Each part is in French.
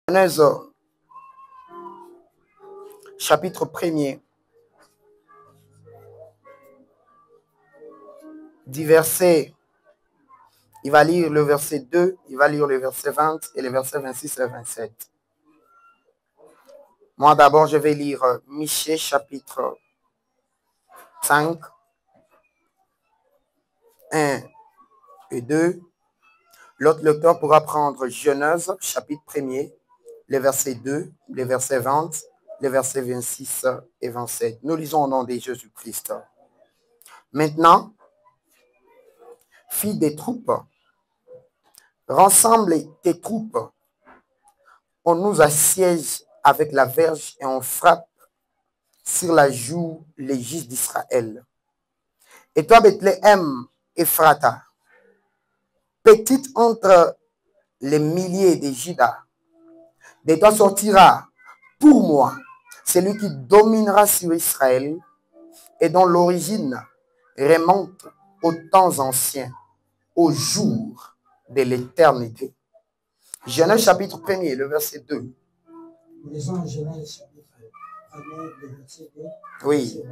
Genèse, chapitre 1er, du verset, il va lire le verset 2, il va lire le verset 20 et le verset 26 et 27. Moi d'abord, je vais lire Michée, chapitre 5, 1 et 2. L'autre lecteur pourra prendre Genèse, chapitre 1er, les versets 2, les versets 20, les versets 26 et 27. Nous lisons au nom de Jésus-Christ. Maintenant, fille des troupes, rassemble tes troupes. On nous assiège avec la verge et on frappe sur la joue les juges d'Israël. Et toi, Bethléem, Ephrata, petite entre les milliers de Juda, de toi sortira pour moi celui qui dominera sur Israël et dont l'origine remonte aux temps anciens, au jour de l'éternité. Genèse chapitre 1er, le verset 2. Lisons Genèse chapitre 1er, le verset 2. Oui.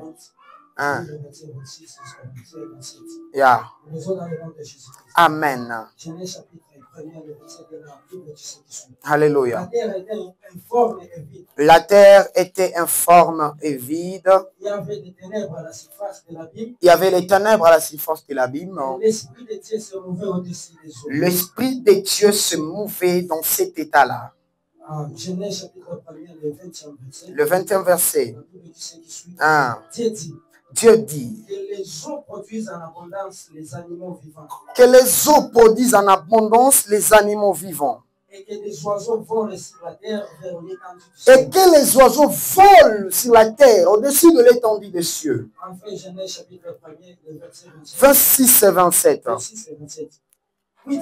1. Le verset 26 jusqu'au verset 27. Yeah. Lisons dans le nom de Jésus-Christ. Amen. Genèse chapitre 1er, le verset 2, la Bible dit ce qui suit. Alléluia. La terre était informe et vide. La terre était informe et vide. Il y avait des ténèbres à la surface de l'abîme. Il y avait les ténèbres à la surface de l'abîme. L'Esprit de Dieu se mouvait au-dessus des eaux. L'Esprit de Dieu se mouvait dans cet état-là. Genèse chapitre 1er, le 20e verset. Le 20e verset. La Bible dit ce qui suit. 1. Dieu dit Que les eaux produisent en abondance les animaux vivants. Que les eaux produisent en abondance les animaux vivants. Et que les oiseaux volent sur la terre vers l'étendue du ciel. Et que les oiseaux volent sur la terre au-dessus de l'étendue des cieux. Enfin, Genèse chapitre 1er, le verset 26 et 27. 26 et 27. Puis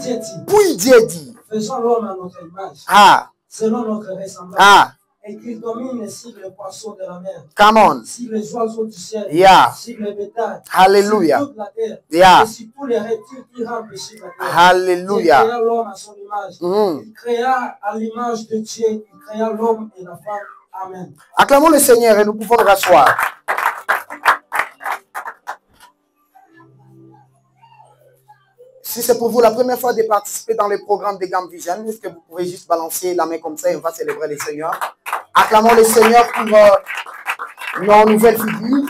Dieu dit, faisons l'homme à notre image, selon notre ressemblance. Et qu'il domine sur les poissons de la mer, come on, sur les oiseaux du ciel, sur les bétails, Hallelujah. sur toute la terre, et sur tous les reptiles qui rampent sur la terre. Hallelujah. Il créa l'homme à son image. Il créa à l'image de Dieu, il créa l'homme et la femme. Amen. Acclamons le Seigneur et nous pouvons nous rasseoir. Si c'est pour vous la première fois de participer dans le programme des Gammes Vision, est-ce que vous pouvez juste balancer la main comme ça et on va célébrer le Seigneur? Acclamons le Seigneur pour nos nouvelles figures.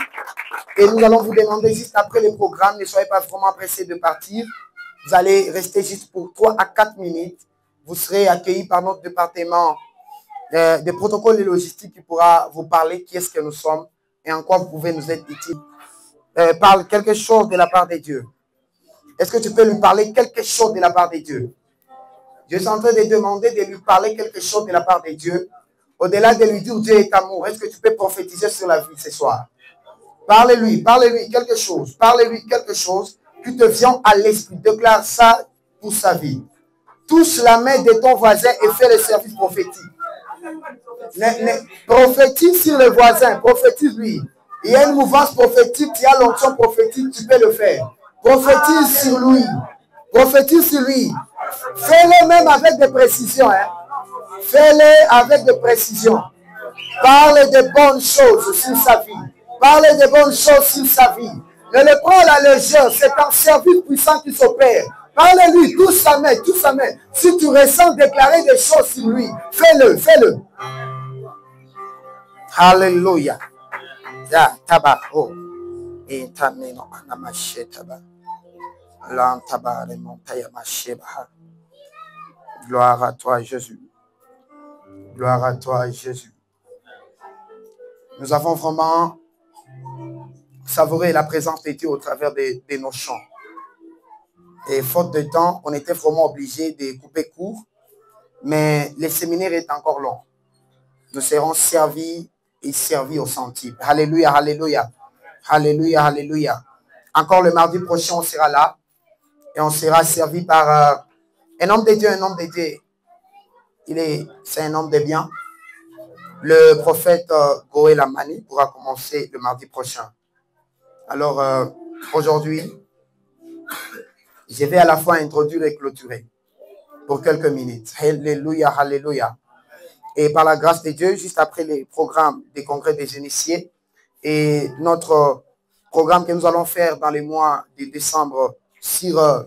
Et nous allons vous demander juste après le programme, ne soyez pas vraiment pressés de partir. Vous allez rester juste pour 3 à 4 minutes. Vous serez accueillis par notre département de protocole et logistique qui pourra vous parler qui est-ce que nous sommes et en quoi vous pouvez nous être utiles. Parle quelque chose de la part de Dieu. Est-ce que tu peux lui parler quelque chose de la part de Dieu? Dieu est en train de demander de lui parler quelque chose de la part de Dieu. Au-delà de lui dire Dieu est amour, est-ce que tu peux prophétiser sur la vie ce soir? Parle-lui quelque chose. Parle-lui quelque chose qui te vient à l'esprit. Déclare ça pour sa vie. Touche la main de ton voisin et fais le service prophétique. Prophétise sur le voisin. Prophétise-lui. Il y a une mouvance prophétique, il y a l'onction prophétique, tu peux le faire. Prophétise sur lui. Prophétise sur lui. Fais-le même avec des précisions. Fais-le avec des précisions. Parle de bonnes choses sur sa vie. Parle de bonnes choses sur sa vie. Ne le prends à la légère. C'est un service puissant qui s'opère. Parle-lui, touche sa main, touche sa main. Si tu ressens déclarer des choses sur lui, fais-le, fais-le. Alléluia. Gloire à toi, Jésus. Gloire à toi, Jésus. Nous avons vraiment savouré la présence de Dieu au travers de nos chants. Et faute de temps, on était vraiment obligé de couper court. Mais le séminaire est encore long. Nous serons servis et servis au centime. Alléluia, alléluia. Alléluia, alléluia. Encore le mardi prochain, on sera là. Et on sera servi par un homme de Dieu, un homme de Dieu. C'est un homme de bien. Le prophète Goël Amani pourra commencer le mardi prochain. Alors, aujourd'hui, je vais à la fois introduire et clôturer pour quelques minutes. Alléluia, alléluia. Et par la grâce de Dieu, juste après les programmes des congrès des initiés et notre programme que nous allons faire dans les mois de décembre sur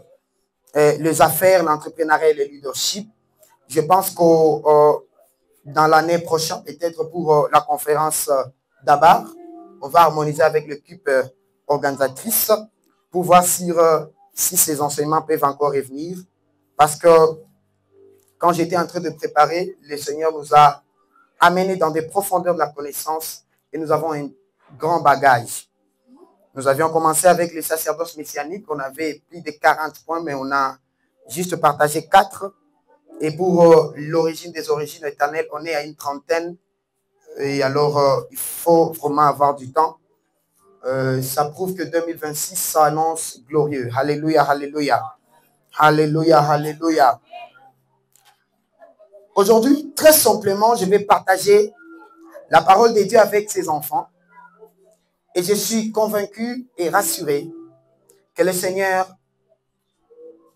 les affaires, l'entrepreneuriat et le leadership, je pense que dans l'année prochaine, peut-être pour la conférence d'Abar, on va harmoniser avec l'équipe organisatrice pour voir si ces enseignements peuvent encore revenir. Parce que quand j'étais en train de préparer, le Seigneur nous a amenés dans des profondeurs de la connaissance et nous avons un grand bagage. Nous avions commencé avec les sacerdoces messianiques, on avait plus de 40 points, mais on a juste partagé 4. Et pour l'origine des origines éternelles, on est à une trentaine. Et alors, il faut vraiment avoir du temps. Ça prouve que 2026 s'annonce glorieux. Alléluia, alléluia. Alléluia, alléluia. Aujourd'hui, très simplement, je vais partager la parole de Dieu avec ses enfants. Et je suis convaincu et rassuré que le Seigneur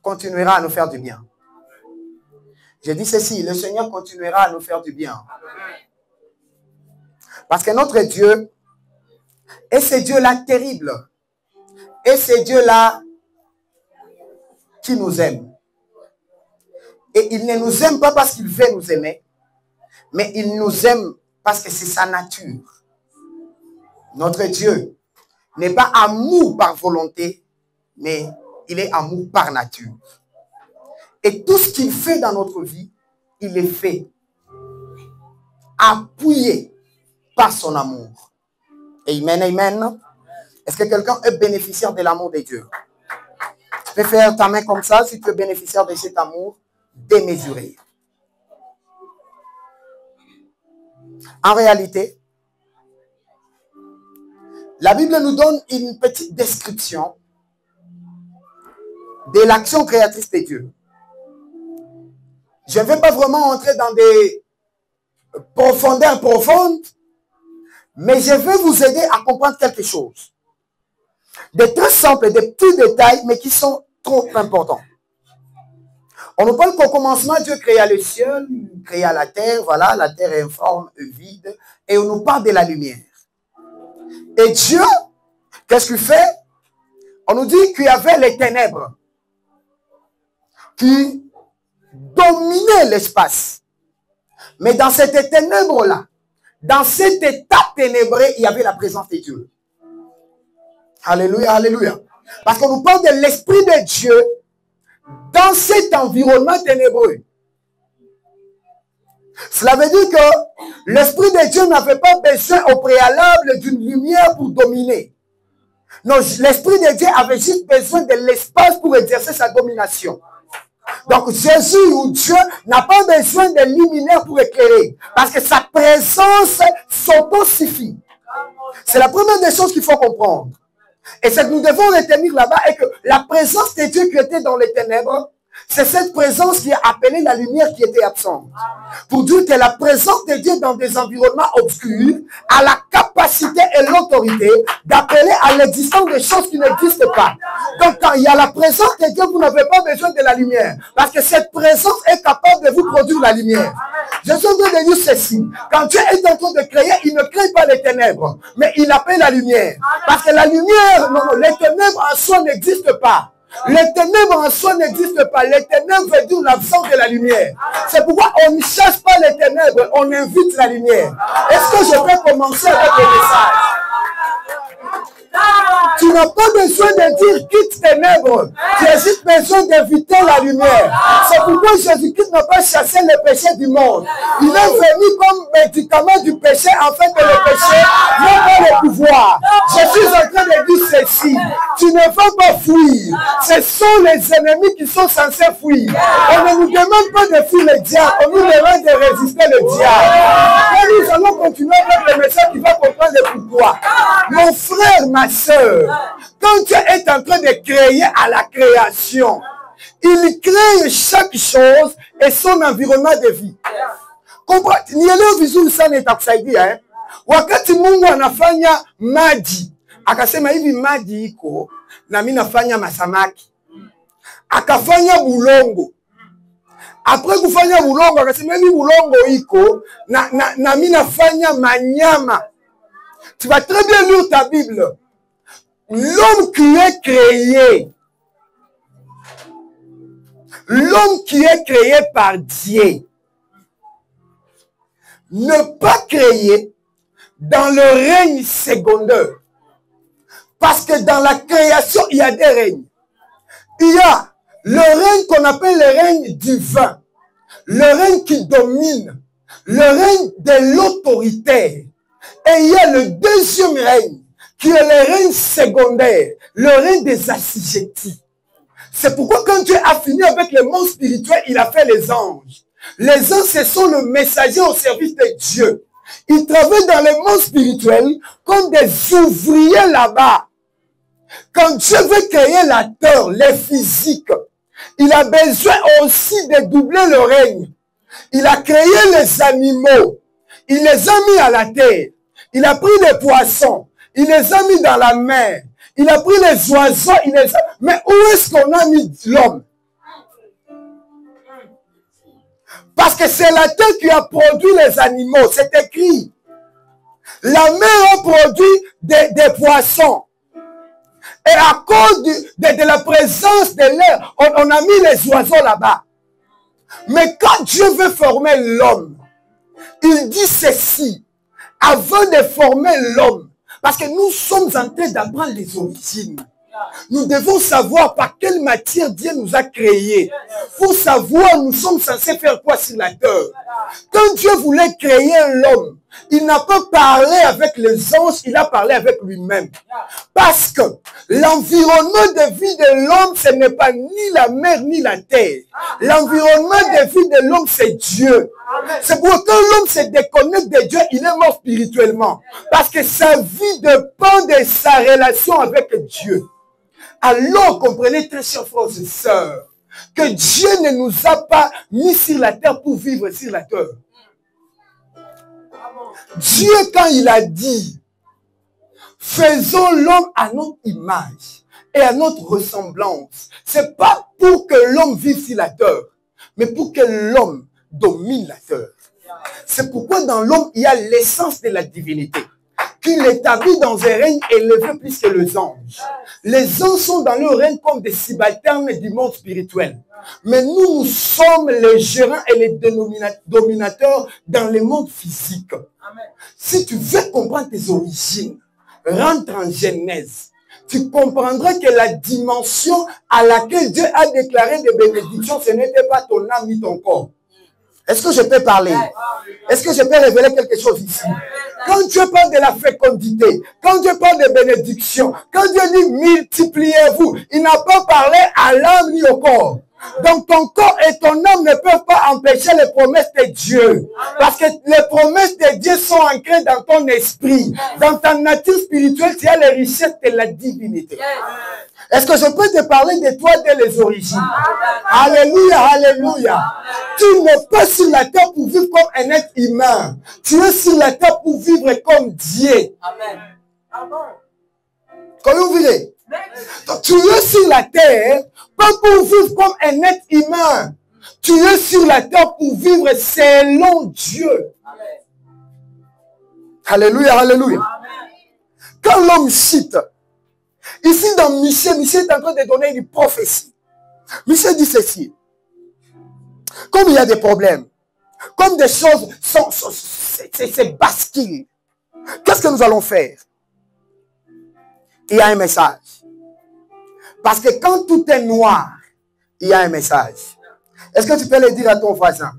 continuera à nous faire du bien. Je dis ceci, le Seigneur continuera à nous faire du bien. Parce que notre Dieu est ce Dieu-là terrible. Et ce Dieu-là qui nous aime. Et il ne nous aime pas parce qu'il veut nous aimer, mais il nous aime parce que c'est sa nature. Notre Dieu n'est pas amour par volonté, mais il est amour par nature. Et tout ce qu'il fait dans notre vie, il est fait appuyé par son amour. Amen, amen. Est-ce que quelqu'un est bénéficiaire de l'amour de Dieu? Tu peux faire ta main comme ça si tu es bénéficiaire de cet amour démesuré. En réalité, la Bible nous donne une petite description de l'action créatrice de Dieu. Je ne vais pas vraiment entrer dans des profondeurs profondes, mais je vais vous aider à comprendre quelque chose. Des très simples, des petits détails, mais qui sont trop importants. On nous parle qu'au commencement, Dieu créa le ciel, créa la terre, voilà, la terre est informe, vide, et on nous parle de la lumière. Et Dieu, qu'est-ce qu'il fait? On nous dit qu'il y avait les ténèbres qui dominaient l'espace. Mais dans cette ténèbre-là, dans cet état ténébré, il y avait la présence de Dieu. Alléluia, alléluia. Parce qu'on nous parle de l'Esprit de Dieu dans cet environnement ténébreux. Cela veut dire que l'Esprit de Dieu n'avait pas besoin au préalable d'une lumière pour dominer. Non, l'Esprit de Dieu avait juste besoin de l'espace pour exercer sa domination. Donc Jésus ou Dieu n'a pas besoin de luminaire pour éclairer. Parce que sa présence s'auto-suffit. C'est la première des choses qu'il faut comprendre. Et ce que nous devons retenir là-bas est que la présence de Dieu qui était dans les ténèbres, c'est cette présence qui a appelé la lumière qui était absente. Pour dire que la présence de Dieu dans des environnements obscurs a la capacité et l'autorité d'appeler à l'existence des choses qui n'existent pas. Donc quand il y a la présence de Dieu, vous n'avez pas besoin de la lumière. Parce que cette présence est capable de vous produire la lumière. Je suis en train de dire ceci. Quand Dieu est en train de créer, il ne crée pas les ténèbres, mais il appelle la lumière. Parce que la lumière, non, les ténèbres en soi n'existent pas. Les ténèbres en soi n'existent pas. Les ténèbres veut dire l'absence de la lumière. C'est pourquoi on ne cherche pas les ténèbres, on invite la lumière. Est-ce que je peux commencer avec le message? Tu n'as pas besoin de dire quitte ténèbres. Tu as juste besoin d'éviter la lumière. C'est pourquoi Jésus-Christ n'a pas chassé le péché du monde. Il est venu comme médicament du péché afin que le péché n'ait pas le pouvoir. Je suis en train de dire ceci. Tu ne vas pas fuir. Ce sont les ennemis qui sont censés fuir. On ne nous demande pas de fuir le diable. On nous demande de résister le diable. Et nous allons continuer avec le message qui va comprendre le pourquoi. Mon frère, ma soeur, quand Dieu est en train de créer à la création, il crée chaque chose et son environnement de vie. Nielewe vizuri sana itakusaidia wakati Mungu anafanya maji, akasema hivi maji iko na mimi nafanya masamaki. Akafanya bulongo. Après kufanya bulongo, akasema hivi bulongo iko na mimi nafanya manyama. Tu vas très bien lire ta Bible. L'homme qui est créé, l'homme qui est créé par Dieu, ne pas créer dans le règne secondaire. Parce que dans la création, il y a des règnes. Il y a le règne qu'on appelle le règne divin, le règne qui domine, le règne de l'autorité. Et il y a le deuxième règne, qui est le règne secondaire, le règne des assujettis. C'est pourquoi quand Dieu a fini avec le monde spirituel, il a fait les anges. Les anges, ce sont le messager au service de Dieu. Ils travaillent dans le monde spirituel comme des ouvriers là-bas. Quand Dieu veut créer la terre, les physiques, il a besoin aussi de doubler le règne. Il a créé les animaux. Il les a mis à la terre. Il a pris les poissons. Il les a mis dans la mer. Il a pris les oiseaux. Mais où est-ce qu'on a mis l'homme? Parce que c'est la terre qui a produit les animaux. C'est écrit. La mer a produit des poissons. Et à cause de la présence de l'air, on a mis les oiseaux là-bas. Mais quand Dieu veut former l'homme, il dit ceci. Avant de former l'homme, parce que nous sommes en train d'apprendre les origines. Nous devons savoir par quelle matière Dieu nous a créés. Pour savoir, nous sommes censés faire quoi sur la terre. Quand Dieu voulait créer l'homme, il n'a pas parlé avec les anges, il a parlé avec lui-même. Parce que l'environnement de vie de l'homme, ce n'est pas ni la mer ni la terre. L'environnement de vie de l'homme, c'est Dieu. C'est pourquoi quand l'homme se déconnecte de Dieu, il est mort spirituellement. Parce que sa vie dépend de sa relation avec Dieu. Alors comprenez très chers frères et sœurs, que Dieu ne nous a pas mis sur la terre pour vivre sur la terre. Dieu, quand il a dit, faisons l'homme à notre image et à notre ressemblance, c'est pas pour que l'homme vive sur la terre, mais pour que l'homme domine la terre. C'est pourquoi dans l'homme, il y a l'essence de la divinité, qu'il établit dans un règne élevé plus que les anges. Les anges sont dans leur règne comme des subalternes du monde spirituel. Mais nous sommes les gérants et les dominateurs dans le monde physique. Amen. Si tu veux comprendre tes origines, rentre en Genèse. Tu comprendras que la dimension à laquelle Dieu a déclaré des bénédictions, ce n'était pas ton âme ni ton corps. Est-ce que je peux parler? Est-ce que je peux révéler quelque chose ici? Quand Dieu parle de la fécondité, quand Dieu parle de bénédiction, quand Dieu dit multipliez-vous, il n'a pas parlé à l'âme ni au corps. Donc ton corps et ton âme ne peuvent pas empêcher les promesses de Dieu. Parce que les promesses de Dieu sont ancrées dans ton esprit. Dans ta nature spirituelle, tu as les richesses de la divinité. Est-ce que je peux te parler de toi dès les origines? Alléluia, alléluia. Tu n'es pas sur la terre pour vivre comme un être humain. Tu es sur la terre pour vivre comme Dieu. Amen. Comment vous voulez? Donc, tu es sur la terre, pas pour vivre comme un être humain. Tu es sur la terre pour vivre selon Dieu. Amen. Alléluia, alléluia. Amen. Quand l'homme cite, ici dans Michée est en train de donner une prophétie. Michée dit ceci. Comme il y a des problèmes, comme des choses c'est bascule, qu'est-ce que nous allons faire? Il y a un message. Parce que quand tout est noir, il y a un message. Est-ce que tu peux le dire à ton voisin?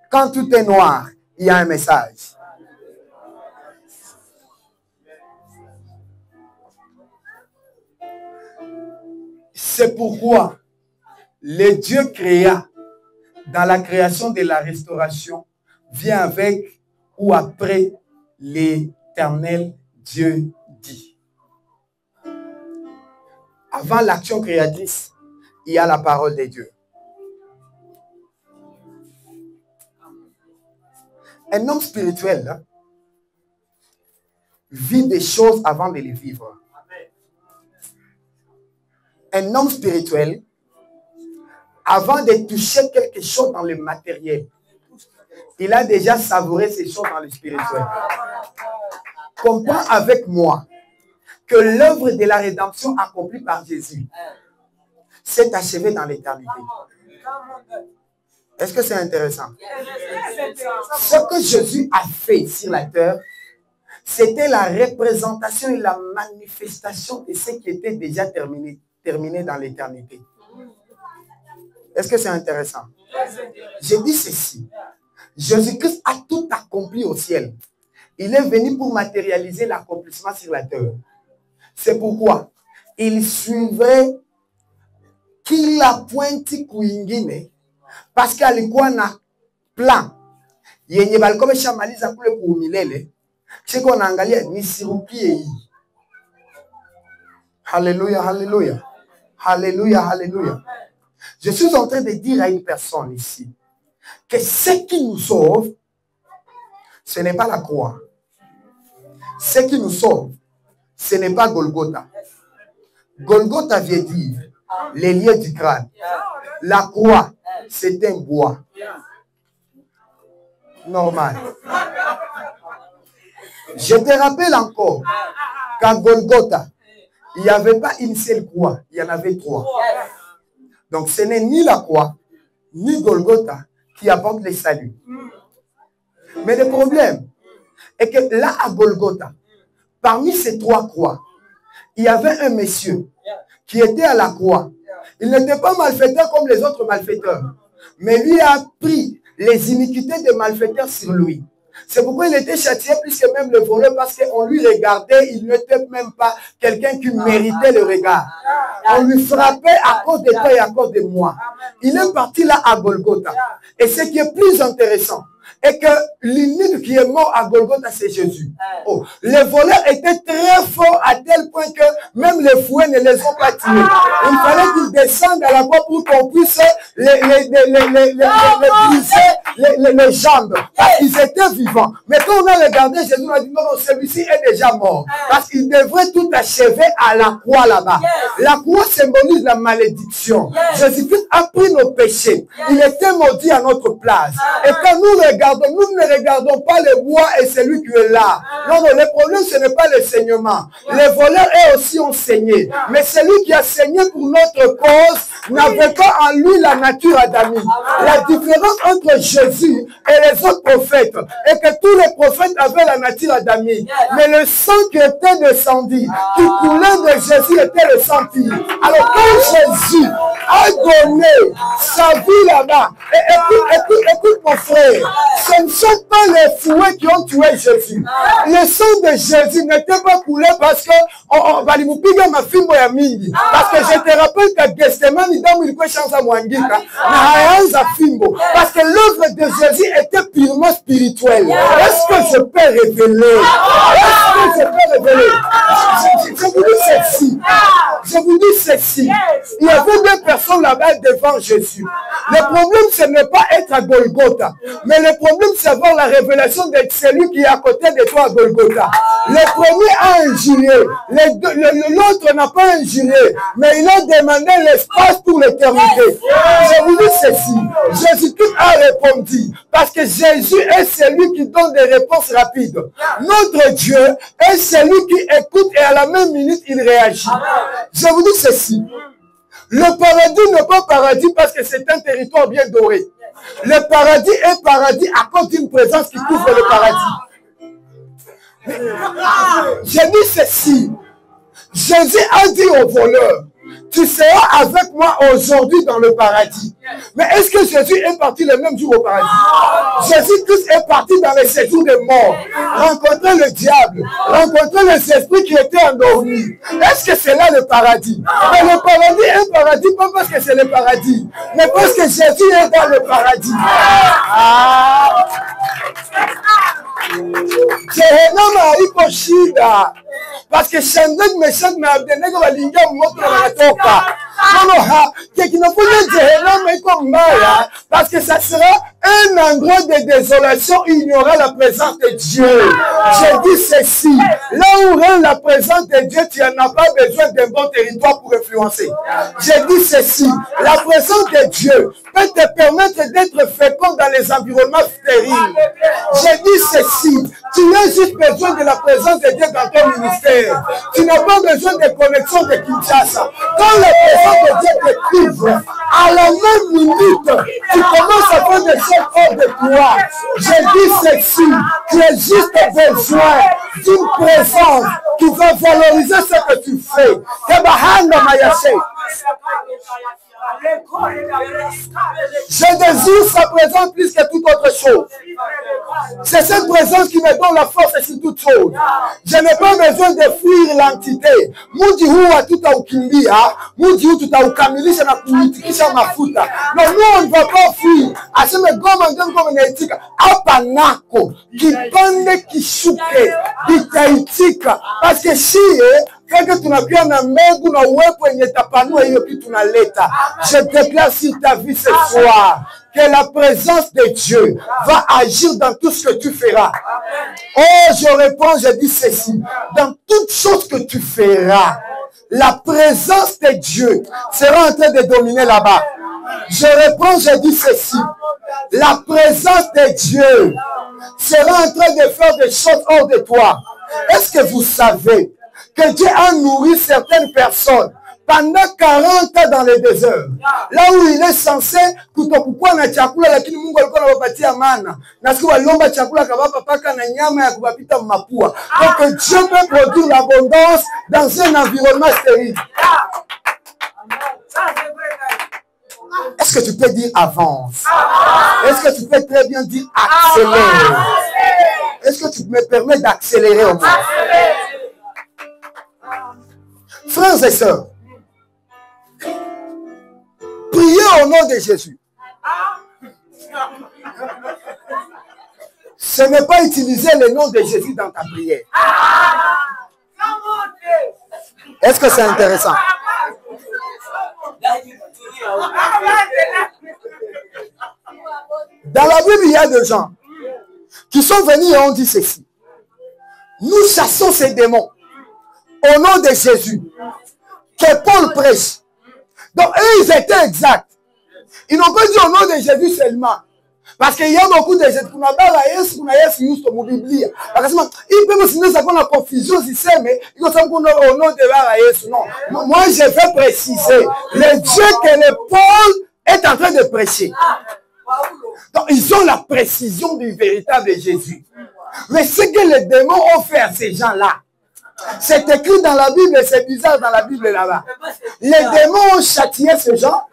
Quand tout est noir, il y a un message. C'est pourquoi le Dieu créa, dans la création de la restauration, vient avec ou après l'Éternel Dieu dit. Avant l'action créatrice, il y a la parole de Dieu. Un homme spirituel hein, vit des choses avant de les vivre. Un homme spirituel avant de toucher quelque chose dans le matériel, il a déjà savouré ces choses dans le spirituel. Comprends avec moi que l'œuvre de la rédemption accomplie par Jésus s'est achevée dans l'éternité. Est-ce que c'est intéressant? Ce que Jésus a fait sur la terre, c'était la représentation et la manifestation de ce qui était déjà terminé dans l'éternité. Est-ce que c'est intéressant? Je dis ceci. Jésus-Christ a tout accompli au ciel. Il est venu pour matérialiser l'accomplissement sur la terre. C'est pourquoi il suivait kila pointi kuingine parce qu'alikuwa na plan yenye balikuwa wameshamaliza kule kuumilele. Cheko naangalia nisirukie hii. Alléluia, alléluia. Alléluia, alléluia. Je suis en train de dire à une personne ici que ce qui nous sauve, ce n'est pas la croix. Ce qui nous sauve, ce n'est pas Golgotha. Golgotha veut dire les lieux du crâne. La croix, c'est un bois. Normal. Je te rappelle encore qu'à Golgotha, il n'y avait pas une seule croix, il y en avait 3. Donc ce n'est ni la croix, ni Golgotha qui apporte le salut. Mais le problème est que là à Golgotha, parmi ces 3 croix, il y avait un monsieur qui était à la croix. Il n'était pas malfaiteur comme les autres malfaiteurs, mais lui a pris les iniquités des malfaiteurs sur lui. C'est pourquoi il était châtié plus que même le voleur, parce qu'on lui regardait, il n'était même pas quelqu'un qui méritait le regard. On lui frappait à cause de toi et à cause de moi. Il est parti là à Golgotha. Et ce qui est plus intéressant, est que l'unique qui est mort à Golgotha, c'est Jésus. Oh, les voleurs étaient très forts à tel point que même les fouets ne les ont pas tués. Il fallait qu'ils descendent à la croix pour qu'on puisse les briser les jambes. Parce qu'ils étaient vivants. Mais quand on a regardé, Jésus a dit non, celui-ci est déjà mort. Parce qu'il devrait tout achever à la croix là-bas. La croix symbolise la malédiction. Jésus-Christ a pris nos péchés. Il était maudit à notre place. Et quand nous ne regardons pas le bois et celui qui est là. Non, non, le problème, ce n'est pas le saignement. Les voleurs, eux aussi, ont saigné. Mais celui qui a saigné pour notre cause n'avait pas en lui la nature adamique. La différence entre Jésus et les autres prophètes est que tous les prophètes avaient la nature adamique. Mais le sang qui était descendu, qui coulait de Jésus, était le sang pur. Alors, quand Jésus a donné sa vie là-bas, écoute mon frère, ce ne sont pas les fouets qui ont tué Jésus. Le sang de Jésus n'était pas coulé parce que parce que je te rappelle que Gethsemane parce que l'œuvre de Jésus était purement spirituelle. Est-ce que je peux révéler? Est-ce que je peux révéler? Je vous dis ceci. Je vous dis ceci. Il y avait 2 personnes là-bas devant Jésus. Le problème, ce n'est pas être à Golgotha. Mais le problème, c'est avoir la révélation de celui qui est à côté de toi à Golgotha. Le premier a injurié. L'autre n'a pas injurié. Mais il a demandé l'espace pour l'éternité. Je vous dis ceci. Jésus-Christ a répondu. Parce que Jésus est celui qui donne des réponses rapides. Notre Dieu est celui qui écoute et à la même minute, il réagit. Je vous dis ceci. Le paradis n'est pas paradis parce que c'est un territoire bien doré. Le paradis est paradis à cause d'une présence qui couvre le paradis. J'ai dit ceci. Jésus a dit aux voleurs, tu seras avec moi aujourd'hui dans le paradis. Mais est-ce que Jésus est parti le même jour au paradis? Jésus-Christ est parti dans les séjours des morts, rencontrer le diable, rencontrer les esprits qui étaient endormis. Est-ce que c'est là le paradis? Mais le paradis est paradis, pas parce que c'est le paradis, mais parce que Jésus est dans le paradis. Jehanamu haiko shida. Parce que Shandek Meshach na Abednego waliingia moto na wanatoka. Non, non, kinafanya Jehanamu iko mbaya parce que ça sera un endroit de désolation, il y aura la présence de Dieu. Je dis ceci, là où règne la présence de Dieu, tu n'as pas besoin d'un bon territoire pour influencer. Je dis ceci, la présence de Dieu peut te permettre d'être fécond dans les environnements stériles. Je dis ceci, tu as juste besoin de la présence de Dieu dans ton ministère. Tu n'as pas besoin de connexion de Kinshasa. Quand la présence de Dieu te couvre, à la même minute, tu commences à faire des choses hors de toi. Je dis ceci, tu as juste besoin d'une présence qui va valoriser ce que tu fais. Je désire sa présence plus que toute autre chose. C'est cette présence qui me donne la force sur toute chose. Je n'ai pas besoin de fuir l'entité. Muji huwa tutaukimbia, muji huu tutaukamilisha na kuitikisha mafuta. Non, nous on ne va pas fuir. Aseme goma ndio ngoma naitika. Hapa nako kipande kishuke kitaitika. Parce que kaka tunakuwa na mbegu na uwepo yenye tapanua hiyo kitu tunaleta. Je déclare sur ta vie ce soir que la présence de Dieu va agir dans tout ce que tu feras. Oh, je réponds, je dis ceci. Dans toute chose que tu feras, la présence de Dieu sera en train de dominer là-bas. Je réponds, je dis ceci. La présence de Dieu sera en train de faire des choses hors de toi. Est-ce que vous savez que Dieu a nourri certaines personnes pendant 40 ans dans le désert, là où il est censé kutokuwa na chakula, lakini Mungu alikuwa anawapatia mana. Na siku walomba chakula kabapa paka na nyama ya kubapita mapua. Donc Dieu peut produire l'abondance dans un environnement stérile. Est-ce que tu peux dire avance? Est-ce que tu peux très bien dire accélère? Est-ce que tu me permets d'accélérer au moins? Frères et sœurs, priez au nom de Jésus. Ce n'est pas utiliser le nom de Jésus dans ta prière. Est-ce que c'est intéressant? Dans la Bible, il y a des gens qui sont venus et ont dit ceci. Nous chassons ces démons au nom de Jésus que Paul prêche. Donc eux, ils étaient exacts. Ils n'ont pas dit au nom de Jésus seulement. Parce qu'il y a beaucoup de gens qui ont dit Bible. Parce que ils peuvent signer ça comme la confusion, mais ils ont dit au nom de Jésus. Non. Moi, je vais préciser. Le Dieu que le Paul est en train de prêcher. Donc, ils ont la précision du véritable Jésus. Mais ce que les démons ont fait à ces gens-là, c'est écrit dans la Bible et c'est bizarre dans la Bible là-bas. Les démons ont châtié ces gens.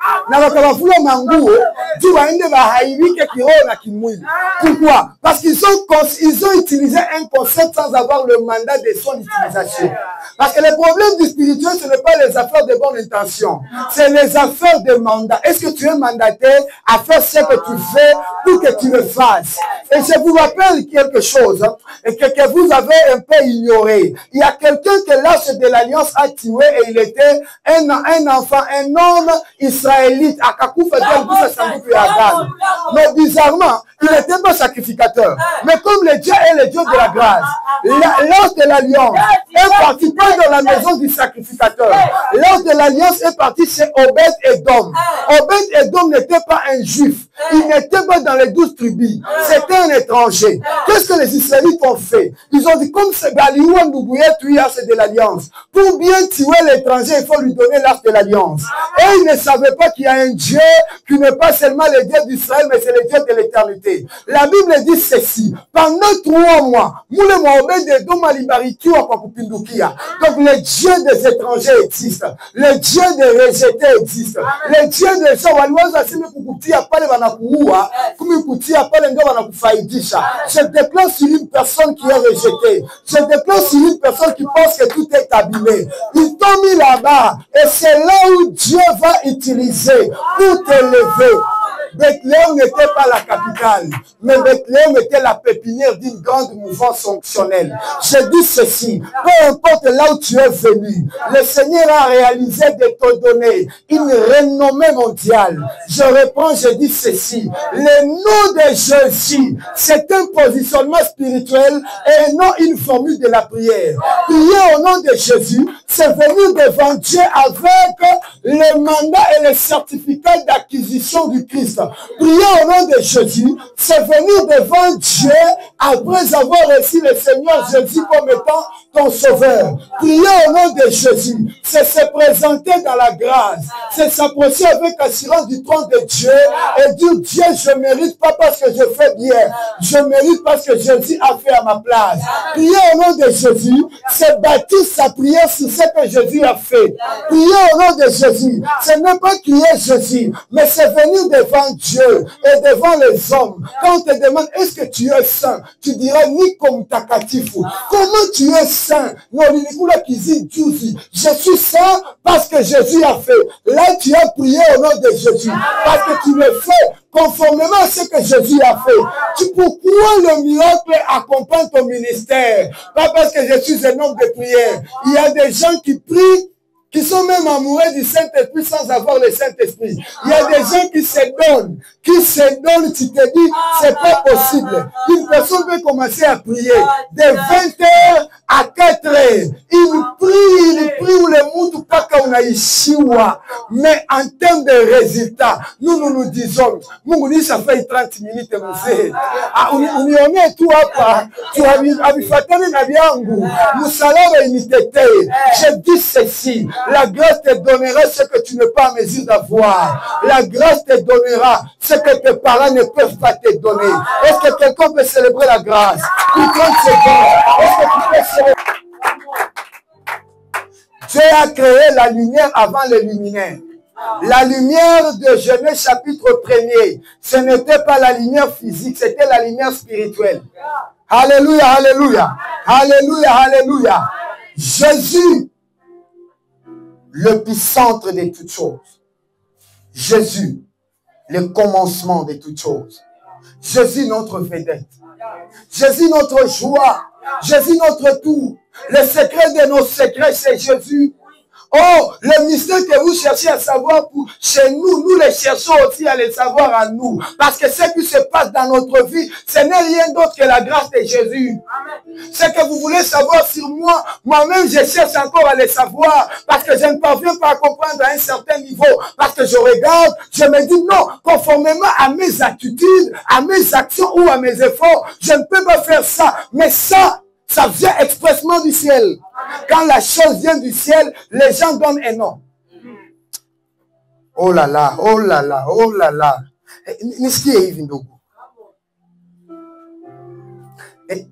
Pourquoi? Parce qu'ils ont utilisé un concept sans avoir le mandat de son utilisation. Parce que le problème du spirituel, ce n'est pas les affaires de bonne intention. C'est les affaires de mandat. Est-ce que tu es mandaté à faire ce que tu fais pour que tu le fasses? Et je vous rappelle quelque chose et que vous avez un peu ignoré. Il y a quelqu'un que l'âge de l'alliance a tué et il était un enfant, un homme israélite à Kakoufa. Mais bizarrement, il n'était pas sacrificateur. Mais comme le Dieu est le Dieu de la grâce, l'âge de l'alliance est parti pas dans la maison du sacrificateur. L'âge de l'alliance est parti chez Obed-Edom. Obed-Edom n'était pas un juif. Il n'était pas dans les 12 tribus. C'était un étranger. Qu'est-ce que les Israélites ont fait? Ils ont dit, comme c'est Galiouan Doubouye, tu as de l'alliance. Pour bien tuer l'étranger, il faut lui donner l'arche de l'alliance. Et ils ne savaient pas qu'il y a un Dieu qui n'est pas seulement le Dieu d'Israël, mais c'est le Dieu de l'éternité. La Bible dit ceci. Pendant 3 mois, donc le Dieu des étrangers existe. Le Dieu des rejetés existe. Le Dieu des gens, je déclare sur une personne qui est rejetée. Je déclare sur une personne qui pense que tout est abîmé. Ils t'ont mis là-bas. Et c'est là où Dieu va utiliser pour t'élever. Bethléem n'était pas la capitale, mais Bethléem était la pépinière d'une grande mouvance fonctionnelle. Je dis ceci, peu importe là où tu es venu, le Seigneur a réalisé de te donner une renommée mondiale. Je reprends, je dis ceci, le nom de Jésus, c'est un positionnement spirituel et non une formule de la prière. Prier au nom de Jésus, c'est venir devant Dieu avec le mandat et le certificat d'acquisition du Christ. Prier au nom de Jésus, c'est venir devant Dieu après avoir reçu le Seigneur Jésus comme étant ton sauveur. Prier au nom de Jésus, c'est se présenter dans la grâce, c'est s'approcher avec assurance du trône de Dieu et dire Dieu, je ne mérite pas parce que je fais bien, je mérite parce que Jésus a fait à ma place. Prier au nom de Jésus, c'est bâtir sa prière sur ce que Jésus a fait. Prier au nom de Jésus, ce n'est pas crier Jésus, mais c'est venir devant Dieu et devant les hommes. Quand on te demande est-ce que tu es saint, tu diras ni comme takatifu. Comment tu es saint? Je suis saint parce que Jésus a fait. Là tu as prié au nom de Jésus parce que tu le fais conformément à ce que Jésus a fait. Pourquoi le miracle accompagne ton ministère? Pas parce que je suis un homme de prière. Il y a des gens qui prient, qui sont même amoureux du Saint-Esprit sans avoir le Saint-Esprit. Il y a des gens qui se donnent, tu te dis, c'est pas possible. Une personne peut commencer à prier de 20h à 4h. Il prie où le monde kaka unaishiwa. Mais en termes de résultats, nous disons, Mungu ça fait 30 minutes, mzee. Unione tu hapa, tu abifatane na vyangu. Musalaba initete. Je dis ceci. La grâce te donnera ce que tu n'es pas en mesure d'avoir. La grâce te donnera ce que tes parents ne peuvent pas te donner. Est-ce que quelqu'un peut célébrer la grâce? Pour 30 secondes. Est-ce que tu peux célébrer? Dieu a créé la lumière avant les luminaires. La lumière de Genèse chapitre 1er, ce n'était pas la lumière physique, c'était la lumière spirituelle. Alléluia, alléluia. Alléluia, alléluia. Jésus, l'épicentre de toutes choses. Jésus, le commencement de toutes choses. Jésus, notre vedette. Jésus, notre joie. Jésus, notre tout. Le secret de nos secrets, c'est Jésus. Oh, le mystère que vous cherchez à savoir pour chez nous, nous les cherchons aussi à les savoir à nous. Parce que ce qui se passe dans notre vie, ce n'est rien d'autre que la grâce de Jésus. Ce que vous voulez savoir sur moi, moi-même je cherche encore à les savoir. Parce que je ne parviens pas à comprendre à un certain niveau. Parce que je regarde, je me dis non, conformément à mes attitudes, à mes actions ou à mes efforts, je ne peux pas faire ça. Mais ça vient expressement du ciel. Quand la chose vient du ciel, les gens donnent un nom. Oh là là, oh là là, oh là là.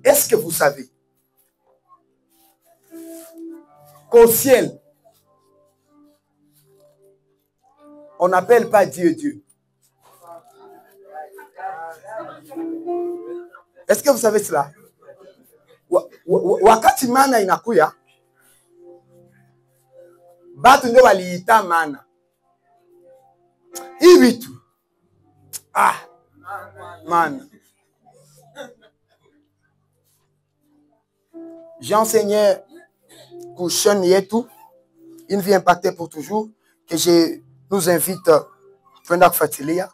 Est-ce que vous savez qu'au ciel, on n'appelle pas Dieu Dieu? Est-ce que vous savez cela? Wakati mana inakuya, batu ndio waliita mana. Hivi tu. Mana. J'ai enseigné pour chaîne Yetu, une vie impactée pour toujours, que je nous invite à Fendak Fatilia.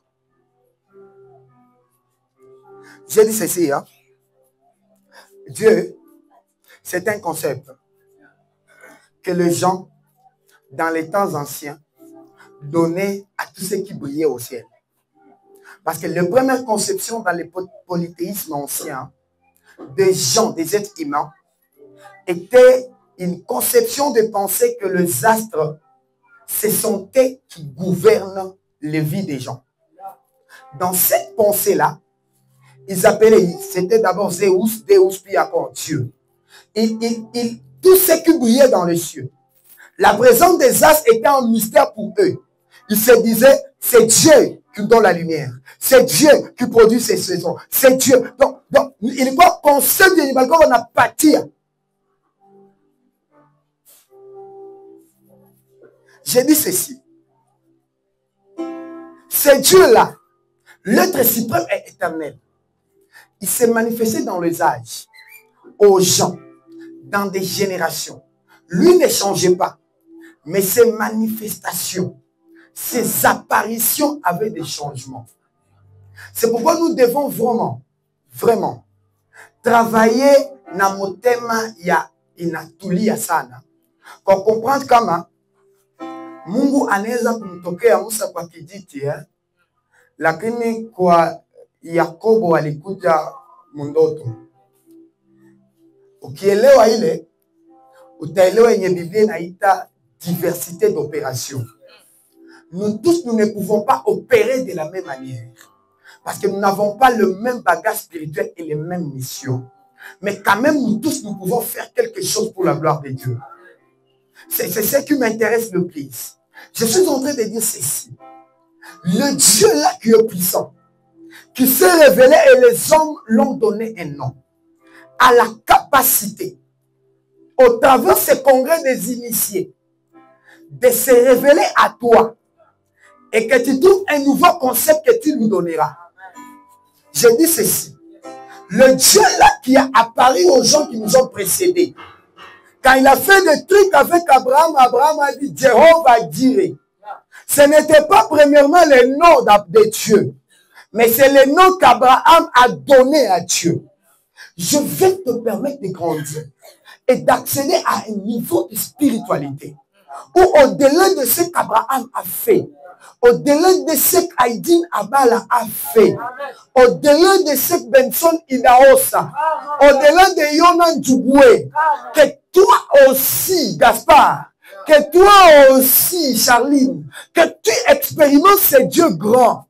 J'ai dit ceci, hein. Dieu, c'est un concept que les gens, dans les temps anciens, donnaient à tous ceux qui brillaient au ciel. Parce que la première conception dans le polythéisme ancien, des gens, des êtres humains, était une conception de penser que les astres, ce sont eux qui gouvernent les vies des gens. Dans cette pensée-là, ils appelaient, c'était d'abord Zeus, Deus, puis encore Dieu. Tout ce qui brillait dans les cieux, la présence des astres était un mystère pour eux. Ils se disaient, c'est Dieu qui donne la lumière. C'est Dieu qui produit ces saisons. C'est Dieu. Donc il est quoi concept de l'animal qu'on a pâti. J'ai dit ceci. C'est Dieu-là L'être suprême est éternel. Il s'est manifesté dans les âges, aux gens, dans des générations. Lui ne changeait pas, mais ses manifestations, ses apparitions avaient des changements. C'est pourquoi nous devons vraiment travailler na motema ya inatulia sana. Kwa comprendre kama Mungu anaweza kumtokea Musa kwa kijiti lakini kwa Yakobo alikuja mundoto. Ukielewa ile, utaelewa yenye Biblia inaita diversité d'opération. Nous tous, nous ne pouvons pas opérer de la même manière. Parce que nous n'avons pas le même bagage spirituel et les mêmes missions. Mais quand même, nous tous, nous pouvons faire quelque chose pour la gloire de Dieu. C'est ce qui m'intéresse le plus. Je suis en train de dire ceci. Le Dieu là qui est puissant, qui s'est révélé et les hommes l'ont donné un nom, a la capacité, au travers de ce congrès des initiés, de se révéler à toi et que tu trouves un nouveau concept que tu nous donneras. Je dis ceci. Le Dieu là qui a apparu aux gens qui nous ont précédés, quand il a fait des trucs avec Abraham, Abraham a dit Jéhovah Jireh. Ce n'était pas premièrement le nom de Dieu, mais c'est le nom qu'Abraham a donné à Dieu. Je vais te permettre de grandir et d'accéder à un niveau de spiritualité où au-delà de ce qu'Abraham a fait, au-delà de ce qu'Aïdine Abala a fait, au-delà de ce que Benson Idaosa, au-delà de Yonan Djouboué, que toi aussi, Gaspard, que toi aussi, Charline, que tu expérimentes ce Dieu grand.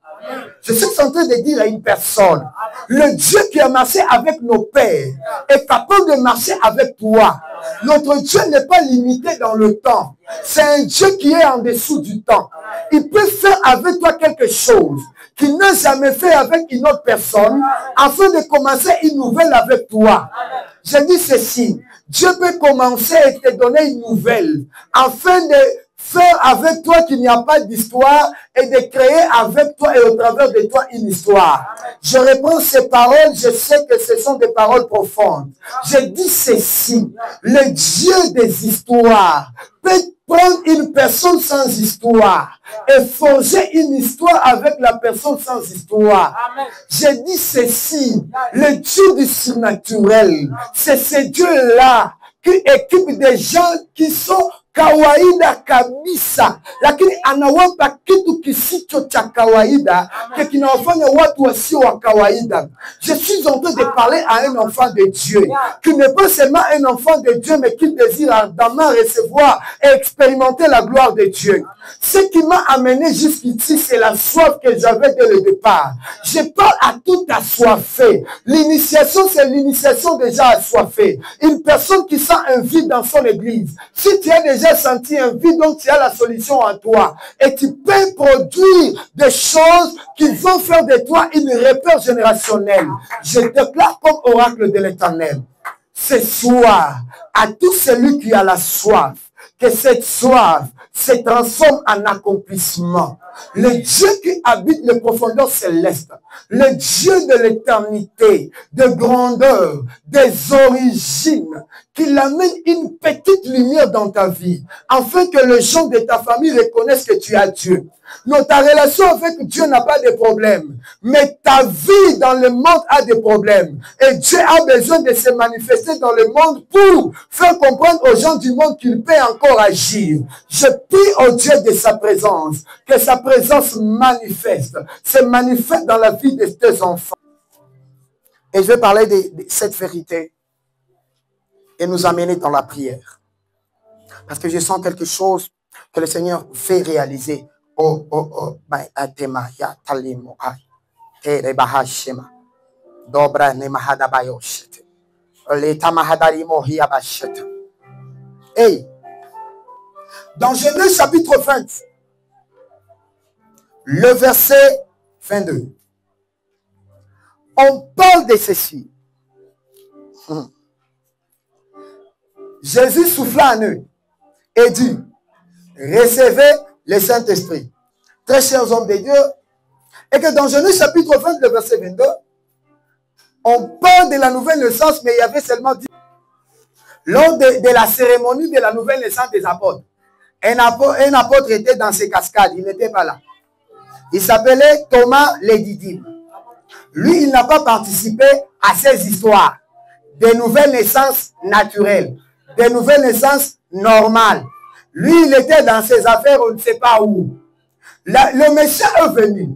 Je suis en train de dire à une personne, le Dieu qui a marché avec nos pères est capable de marcher avec toi. Notre Dieu n'est pas limité dans le temps. C'est un Dieu qui est en dessous du temps. Il peut faire avec toi quelque chose qu'il n'a jamais fait avec une autre personne afin de commencer une nouvelle avec toi. Je dis ceci, Dieu peut commencer et te donner une nouvelle afin de faire avec toi qu'il n'y a pas d'histoire et de créer avec toi et au travers de toi une histoire. Je reprends ces paroles, je sais que ce sont des paroles profondes. Je dis ceci, le Dieu des histoires peut prendre une personne sans histoire et forger une histoire avec la personne sans histoire. Amen. Je dis ceci, le Dieu du surnaturel, c'est ce Dieu-là qui équipe des gens qui sont kawaida kabisa, lakini anawapa kitu kisicho cha kawaida que kinawafanya watu wasio wa kawaida. Je suis en train de parler à un enfant de Dieu qui n'est pas seulement un enfant de Dieu mais qui désire ardemment recevoir et expérimenter la gloire de Dieu. Ce qui m'a amené jusqu'ici, c'est la soif que j'avais dès le départ. Je parle à tout assoiffé. L'initiation, c'est l'initiation déjà assoiffée. Une personne qui sent un vide dans son église. Si tu as déjà senti un vide, donc tu as la solution en toi. Et tu peux produire des choses qui vont faire de toi une repère générationnelle. Je déclare comme oracle de l'Éternel. Ce soir, à tout celui qui a la soif, que cette soif se transforme en accomplissement. Le Dieu qui habite les profondeurs célestes, le Dieu de l'éternité, de grandeur, des origines, qu'il amène une petite lumière dans ta vie, afin que les gens de ta famille reconnaissent que tu as Dieu. Non, ta relation avec Dieu n'a pas de problème, mais ta vie dans le monde a des problèmes. Et Dieu a besoin de se manifester dans le monde pour faire comprendre aux gens du monde qu'il peut encore agir. Je prie au Dieu de sa présence, que sa présence se manifeste dans la vie de tes enfants. Et je vais parler de cette vérité et nous amener dans la prière. Parce que je sens quelque chose que le Seigneur fait réaliser. Hey, dans Genèse chapitre 20, le verset 22, on parle de ceci. Jésus souffla en eux et dit, recevez le Saint-Esprit. Très chers hommes de Dieu, Et que dans Genèse chapitre 20, le verset 22, on parle de la nouvelle naissance, mais il y avait seulement 10. Lors de la cérémonie de la nouvelle naissance des apôtres, un apôtre était dans ses cascades, il n'était pas là. Il s'appelait Thomas le Didyme. Lui, il n'a pas participé à ces histoires des nouvelles naissances naturelles, des nouvelles naissances normales. Lui, il était dans ses affaires, on ne sait pas où. Le Messie est venu.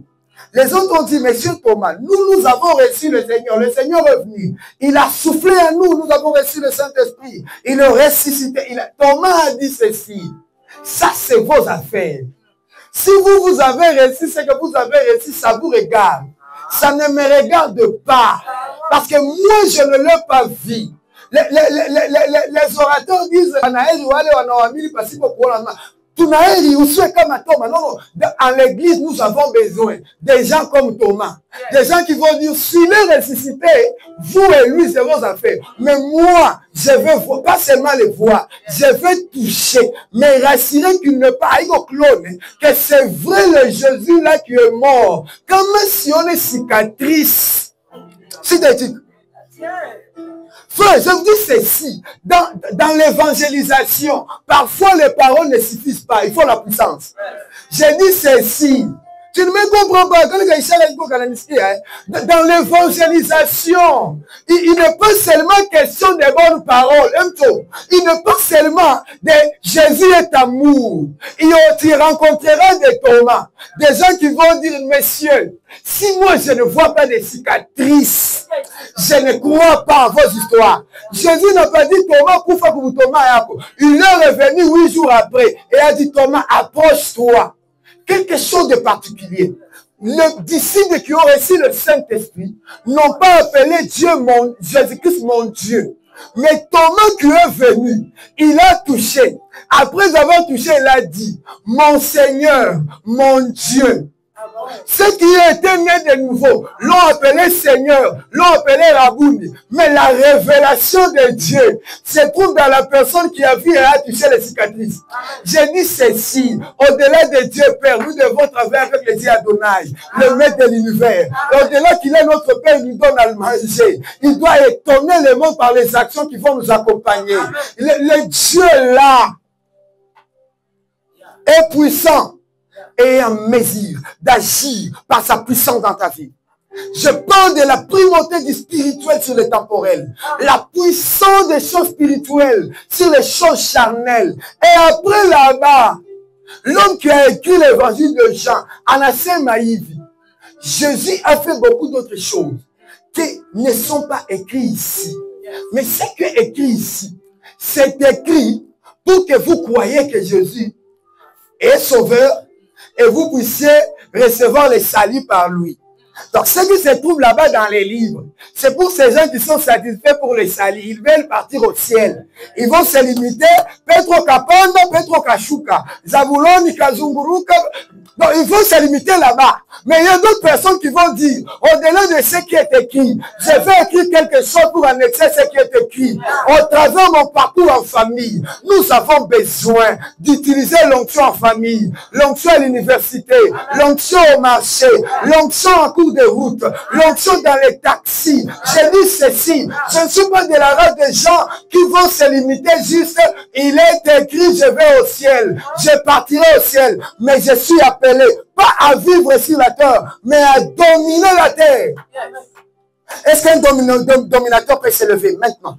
Les autres ont dit, Monsieur Thomas, nous avons reçu le Seigneur. Le Seigneur est venu. Il a soufflé à nous. Nous avons reçu le Saint-Esprit. Il a ressuscité. Thomas a dit ceci. Ça, c'est vos affaires. Si vous avez reçu ce que vous avez reçu, ça vous regarde. Ça ne me regarde pas. Parce que moi, je ne l'ai pas vu. Les orateurs disent, non, en l'église, nous avons besoin des gens comme Thomas. Des gens qui vont dire, s'il est ressuscité, vous et lui, c'est vos affaires. Mais moi, je veux voir, pas seulement les voir, je veux toucher, mais rassurer qu'il ne pas un clone, que c'est vrai le Jésus là qui est mort. Comme si on est cicatrice. C'est des trucs. Frère, je vous dis ceci, dans l'évangélisation, parfois les paroles ne suffisent pas, il faut la puissance. J'ai dit ceci, tu ne me comprends pas, dans l'évangélisation, il n'est pas seulement question des bonnes paroles, il n'est pas seulement de Jésus est amour, tu rencontreras des Thomas, des gens qui vont dire, messieurs, si moi je ne vois pas de cicatrices, je ne crois pas à vos histoires. Jésus n'a pas dit Thomas, Thomas. Il est revenu 8 jours après et a dit Thomas, approche-toi. Quelque chose de particulier. Les disciples qui ont reçu le Saint-Esprit n'ont pas appelé Dieu Jésus-Christ mon Dieu. Mais Thomas qui est venu, il a touché. Après avoir touché, il a dit, mon Seigneur, mon Dieu. Ceux qui étaient nés de nouveau l'ont appelé Seigneur, l'ont appelé Rabouni. Mais la révélation de Dieu se trouve dans la personne qui a vu et a touché les cicatrices. J'ai dit ceci, au-delà de Dieu Père, nous devons travailler avec le Dieu Adonai, le maître de l'univers. Au-delà qu'il est notre Père, il nous donne à le manger. Il doit étonner le monde par les actions qui vont nous accompagner. Le Dieu là est puissant et en mesure d'agir par sa puissance dans ta vie. Je parle de la primauté du spirituel sur le temporel. La puissance des choses spirituelles sur les choses charnelles. Et après là-bas, l'homme qui a écrit l'évangile de Jean, Anassé Maïvi, Jésus a fait beaucoup d'autres choses qui ne sont pas écrites ici. Mais ce qui est écrit ici, c'est écrit pour que vous croyiez que Jésus est sauveur, et vous puissiez recevoir le salut par lui. Donc, ce qui se trouve là-bas dans les livres, c'est pour ces gens qui sont satisfaits pour le salut. Ils veulent partir au ciel. Ils vont se limiter. Petro Kapanda, Petro Kashuka, Zabuloni, Kazunguruka. Donc, il faut se limiter là-bas. Mais il y a d'autres personnes qui vont dire, au-delà de ce qui est écrit, je vais écrire quelque chose pour annexer ce qui est écrit. Au travers mon parcours en famille, nous avons besoin d'utiliser l'onction en famille, l'onction à l'université, l'onction au marché, l'onction en cours de route, l'onction dans les taxis. Je dis ceci, je ne suis pas de la race de gens qui vont se limiter juste, il est écrit, je vais au ciel, je partirai au ciel, mais je suis appelé, pas à vivre sur la terre, mais à dominer la terre. Est-ce qu'un dominateur peut se lever maintenant?